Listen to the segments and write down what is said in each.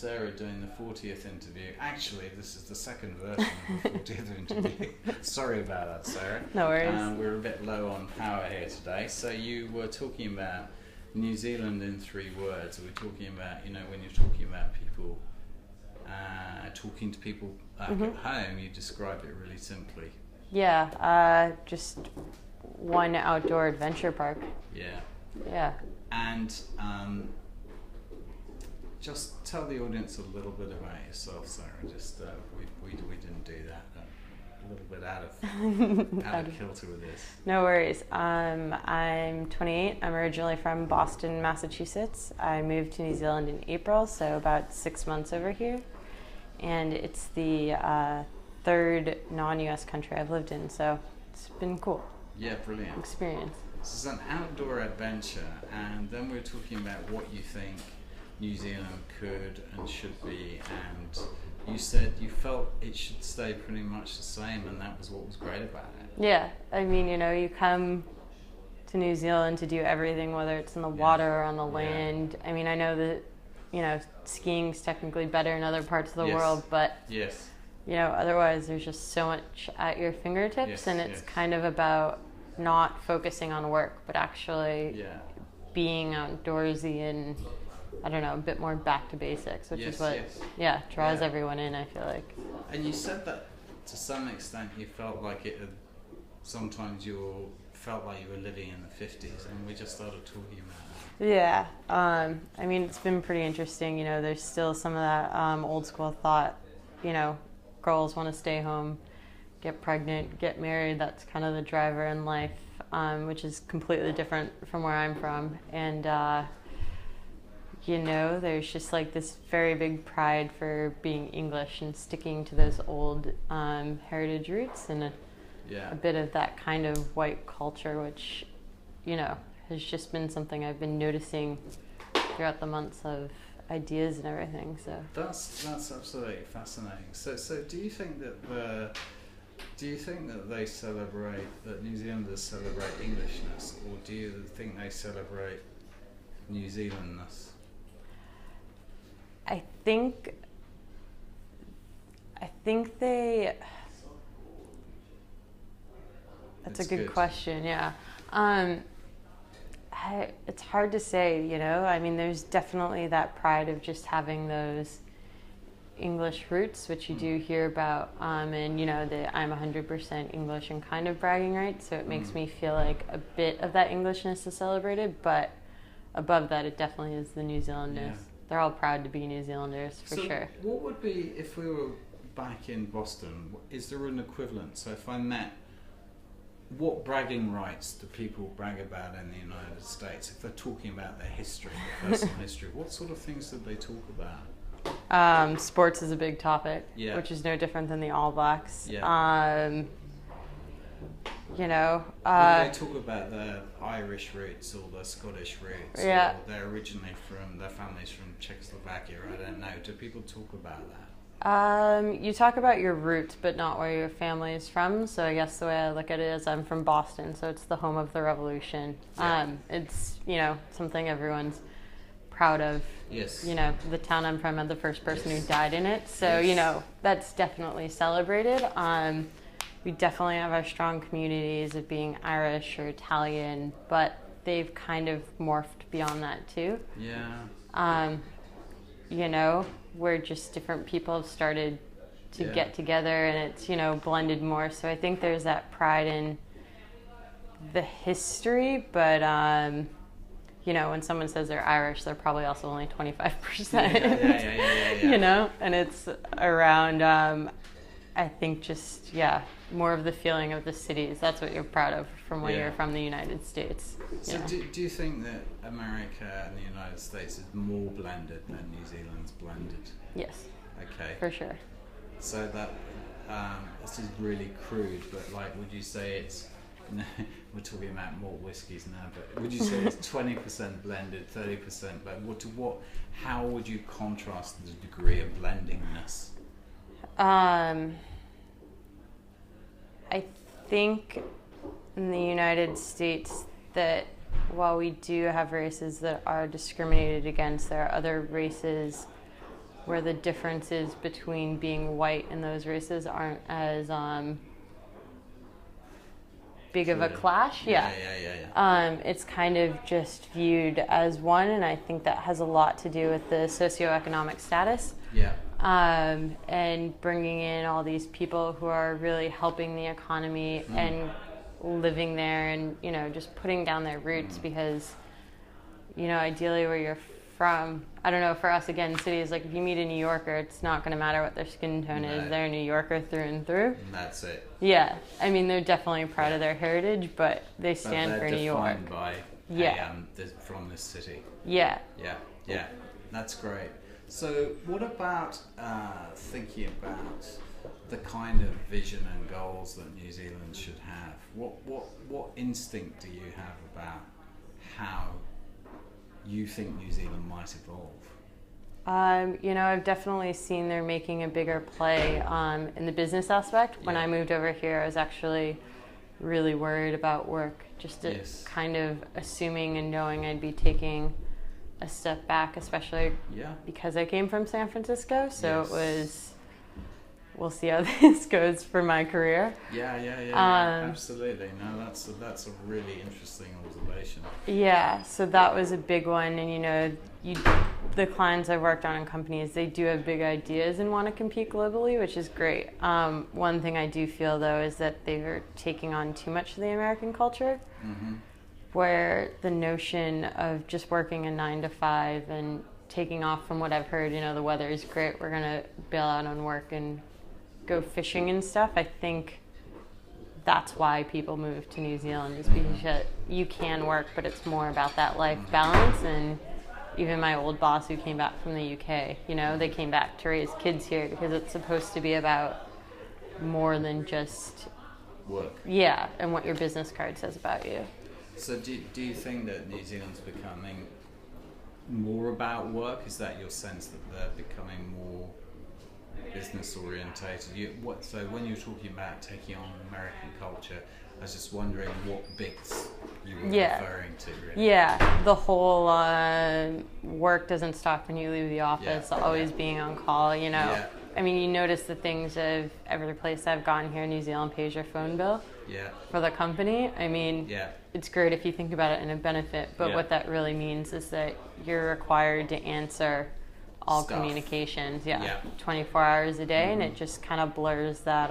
Sarah doing the 40th interview. Actually, this is the second version of the 40th interview. Sorry about that, Sarah. No worries. We're a bit low on power here today. So you were talking about New Zealand in 3 words. We're talking about, when you're talking about people, talking to people back at home, you describe it really simply. Yeah, just one outdoor adventure park. Yeah. Yeah. And just tell the audience a little bit about yourself, Sarah. Just we didn't do that. A little bit out of kilter with this. No worries. I'm 28. I'm originally from Boston, Massachusetts. I moved to New Zealand in April, so about 6 months over here. And it's the 3rd non-US country I've lived in, so it's been cool. Yeah, brilliant experience. This is an outdoor adventure, and then we're talking about what you think New Zealand could and should be, and you said you felt it should stay pretty much the same, and that was what was great about it. Yeah, I mean, you come to New Zealand to do everything, whether it's in the water or on the land. I mean, I know that, skiing's technically better in other parts of the world, but otherwise there's just so much at your fingertips, and it's kind of about not focusing on work, but actually being outdoorsy and, I don't know, a bit more back to basics, which is what draws everyone in, I feel like. And you said that to some extent you felt like sometimes you felt like you were living in the 50s, and we just started talking about that. Yeah, I mean, it's been pretty interesting. There's still some of that old school thought, girls want to stay home, get pregnant, get married. That's kind of the driver in life, which is completely different from where I'm from. And, there's just like this very big pride for being English and sticking to those old heritage roots, and a bit of that kind of white culture, which, has just been something I've been noticing throughout the months of ideas and everything. So that's absolutely fascinating. So do you think that they celebrate, that New Zealanders celebrate Englishness, or do you think they celebrate New Zealandness? I think they. That's a good question. Yeah. It's hard to say, I mean, there's definitely that pride of just having those English roots, which you do hear about, and that I'm 100% English and kind of bragging rights, so it makes me feel like a bit of that Englishness is celebrated, but above that, it definitely is the New Zealandness. Yeah. They're all proud to be New Zealanders, for sure. What would be, if we were back in Boston, is there an equivalent? So if I met, what bragging rights do people brag about in the United States? If they're talking about their history, their personal history, what sort of things did they talk about? Sports is a big topic, which is no different than the All Blacks. Yeah. When they talk about their Irish roots or their Scottish roots, or they're originally their family's from Czechoslovakia, I don't know. Do people talk about that? You talk about your roots, but not where your family is from. So I guess the way I look at it is I'm from Boston, so it's the home of the Revolution. Yeah. It's, something everyone's proud of. Yes. The town I'm from had the first person who died in it. So, that's definitely celebrated. We definitely have our strong communities of being Irish or Italian, but they've kind of morphed beyond that too. Yeah. Where just different people have started to get together, and it's, blended more. So I think there's that pride in the history, but, when someone says they're Irish, they're probably also only 25%. Yeah. And it's around, I think just, more of the feeling of the cities. That's what you're proud of from when you're from the United States. So do you think that America and the United States is more blended than New Zealand's blended? Yes. Okay. For sure. So that, this is really crude, but would you say it's, we're talking about malt whiskies now, but would you say it's 20% blended, 30%, but how would you contrast the degree of blendingness? I think in the United States that while we do have races that are discriminated against, there are other races where the differences between being white and those races aren't as big of a clash. Yeah. It's kind of just viewed as one, and I think that has a lot to do with the socioeconomic status. Yeah. And bringing in all these people who are really helping the economy and living there, and just putting down their roots, because ideally where you're from, I don't know, for us again, cities, like if you meet a New Yorker, it's not going to matter what their skin tone is. They're a New Yorker through and through. And that's it. Yeah, I mean, they're definitely proud of their heritage, but they stand for New York. By from this city. Yeah. That's great. So what about thinking about the kind of vision and goals that New Zealand should have? What instinct do you have about how you think New Zealand might evolve? I've definitely seen they're making a bigger play in the business aspect. When I moved over here, I was actually really worried about work, just kind of assuming and knowing I'd be taking a step back, especially because I came from San Francisco. So it was, we'll see how this goes for my career. Absolutely. No, that's a really interesting observation. Yeah, so that was a big one. And the clients I've worked on in companies, they do have big ideas and want to compete globally, which is great. One thing I do feel though is that they're taking on too much of the American culture, where the notion of just working a 9 to 5 and taking off, from what I've heard, the weather is great, we're gonna bail out on work and go fishing and stuff. I think that's why people move to New Zealand, is because you can work, but it's more about that life balance. And even my old boss who came back from the UK, they came back to raise kids here, because it's supposed to be about more than just work. Yeah, and what your business card says about you. So do you think that New Zealand's becoming more about work? Is that your sense, that they're becoming more business orientated? So when you're talking about taking on American culture, I was just wondering what bits you were referring to. Really. Yeah, the whole work doesn't stop when you leave the office, always being on call, I mean, you notice the things of every place I've gone here, New Zealand pays your phone bill for the company. I mean, it's great if you think about it in a benefit, but what that really means is that you're required to answer all communications, 24 hours a day, and it just kind of blurs that,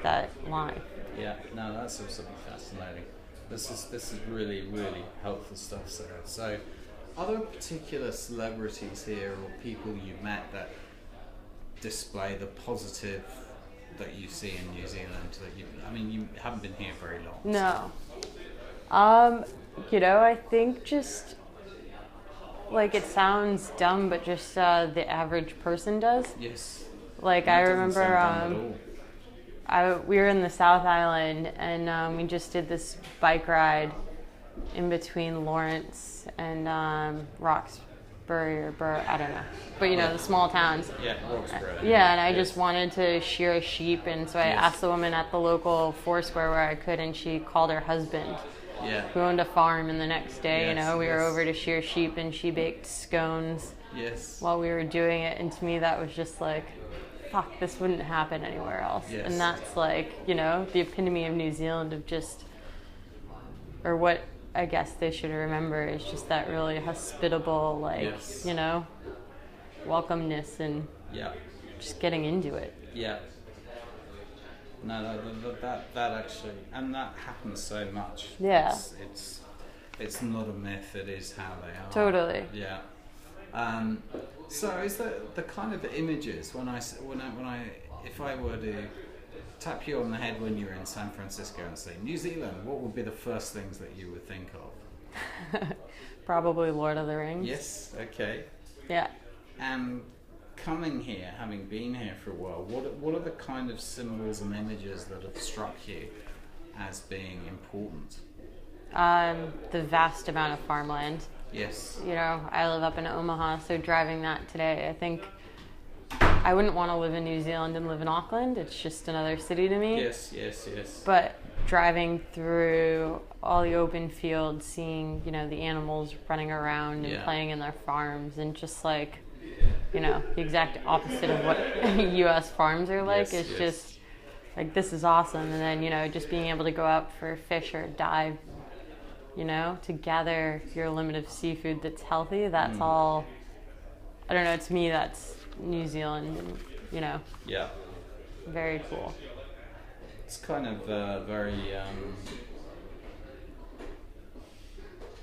that line. Yeah, no, that's absolutely fascinating. This is really, really helpful stuff, Sarah. So, are there particular celebrities here or people you've met that display the positive that you see in New Zealand? That you haven't been here very long. No. I think just, like, it sounds dumb, but just the average person does. Yes. Like, I remember we were in the South Island, and we just did this bike ride in between Lawrence and Roxbury or I don't know. But the small towns. Yeah, Roxbury. Yeah, and I just wanted to shear a sheep, and so I asked the woman at the local Foursquare where I could, and she called her husband, who owned a farm, and the next day, we were over to shear sheep, and she baked scones while we were doing it, and to me that was just like, fuck, this wouldn't happen anywhere else. And that's like, the epitome of New Zealand, of just, or what I guess they should remember is just that really hospitable, like, welcomeness and just getting into it. Yeah. No, that actually, and that happens so much. Yeah. It's not a myth, it is how they are. Totally. Yeah. So is the kind of images if I were to tap you on the head when you were in San Francisco and say New Zealand, what would be the first things that you would think of? Probably Lord of the Rings. Yes. Okay. Yeah. And coming here, having been here for a while, what are the kind of symbols and images that have struck you as being important? The vast amount of farmland. Yes. I live up in Omaha, so driving that today, I think I wouldn't want to live in New Zealand and live in Auckland. It's just another city to me. Yes. But driving through all the open fields, seeing, you know, the animals running around and playing in their farms, and just like, you know, the exact opposite of what U.S. farms are like. It's just like, this is awesome. And then, you know, just being able to go out for a fish or a dive, you know, to gather your limit of seafood that's healthy, that's all, I don't know, to me that's New Zealand, and, you know, very cool. It's kind of very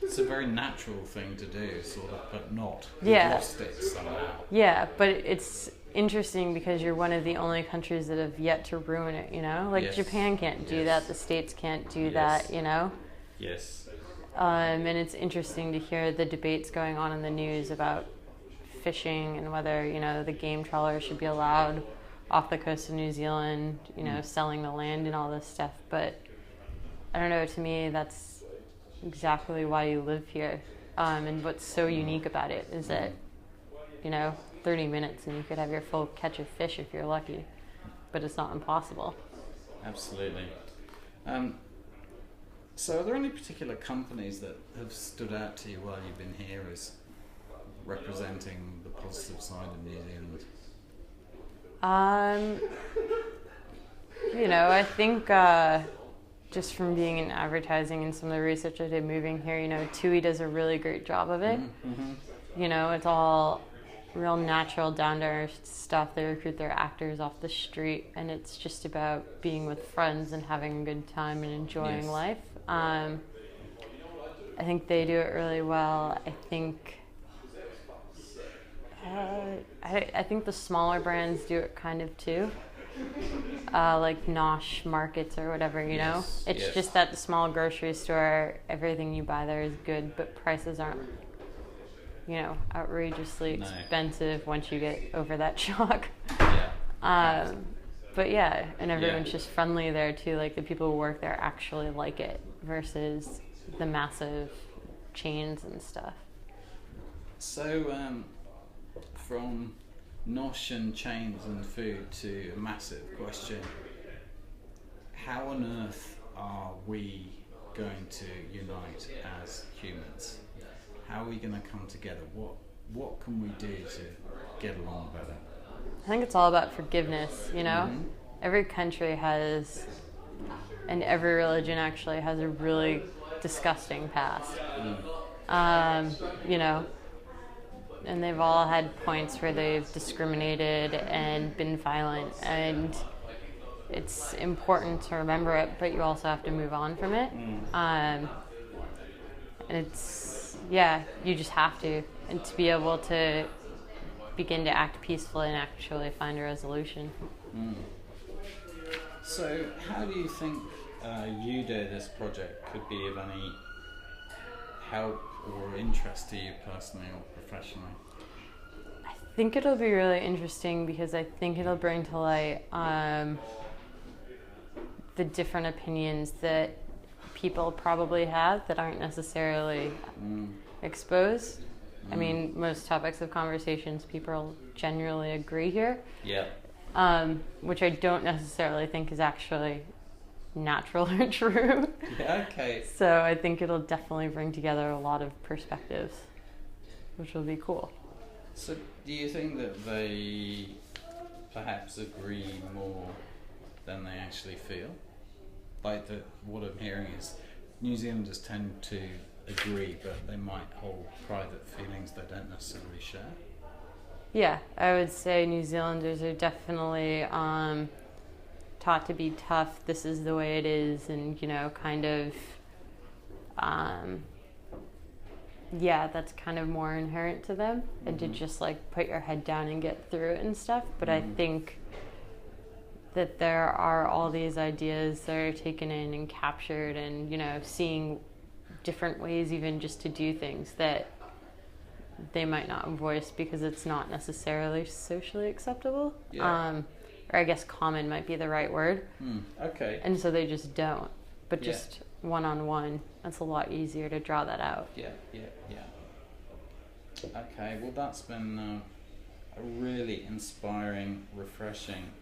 it's a very natural thing to do, sort of, but not. We've lost it somehow. Yeah, but it's interesting because you're one of the only countries that have yet to ruin it, you know? Like, Japan can't do that, the States can't do that, you know? Yes. And it's interesting to hear the debates going on in the news about fishing and whether, you know, the game trawlers should be allowed off the coast of New Zealand, you know, selling the land and all this stuff. But I don't know, to me, that's exactly why you live here. And what's so unique about it is that, you know, 30 minutes and you could have your full catch of fish if you're lucky, but it's not impossible. Absolutely. So are there any particular companies that have stood out to you while you've been here as representing the positive side of New Zealand? You know, I think just from being in advertising and some of the research I did moving here, you know, TUI does a really great job of it. You know, it's all real natural, down-to-earth stuff. They recruit their actors off the street, and it's just about being with friends and having a good time and enjoying life. I think they do it really well. I think I think the smaller brands do it kind of too. Like Nosh markets or whatever, you know? It's just that the small grocery store, everything you buy there is good, but prices aren't, you know, outrageously expensive once you get over that shock. But yeah, and everyone's just friendly there too. Like, the people who work there actually like it versus the massive chains and stuff. So, from nosh and chains and food to a massive question, how on earth are we going to unite as humans? How are we going to come together? What can we do to get along better? I think it's all about forgiveness, you know? Every country has, and every religion actually has, a really disgusting past. You know, and they've all had points where they've discriminated and been violent, and it's important to remember it, but you also have to move on from it. And it's, you just have to, and to be able to begin to act peacefully and actually find a resolution. So how do you think Eudoo, this project, could be of any help or interest to you personally or professionally? I think it'll be really interesting because I think it'll bring to light the different opinions that people probably have that aren't necessarily exposed. I mean, most topics of conversations, people generally agree here. Which I don't necessarily think is actually natural or true. So I think it'll definitely bring together a lot of perspectives, which will be cool. So do you think that they perhaps agree more than they actually feel? Like, what I'm hearing is New Zealanders tend to agree, but they might hold private feelings they don't necessarily share. Yeah, I would say New Zealanders are definitely taught to be tough. This is the way it is, and, you know, kind of, that's kind of more inherent to them, and to just like put your head down and get through it and stuff. But I think that there are all these ideas that are taken in and captured, and, you know, seeing different ways even just to do things that they might not voice because it's not necessarily socially acceptable. Or I guess common might be the right word. And so they just don't. But just one-on-one, that's a lot easier to draw that out. Okay, well, that's been a really inspiring, refreshing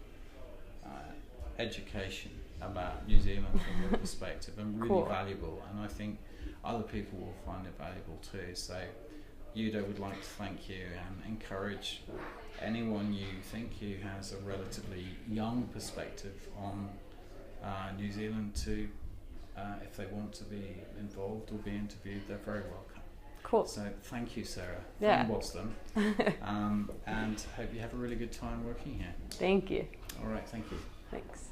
education about New Zealand from your perspective, and really Cool. valuable, and I think other people will find it valuable too. So Eudoo would like to thank you and encourage anyone you think who has a relatively young perspective on New Zealand to, if they want to be involved or be interviewed, they're very welcome. Cool. So thank you, Sarah, Yeah. from Boston, and hope you have a really good time working here. Thank you. All right, thank you. Thanks.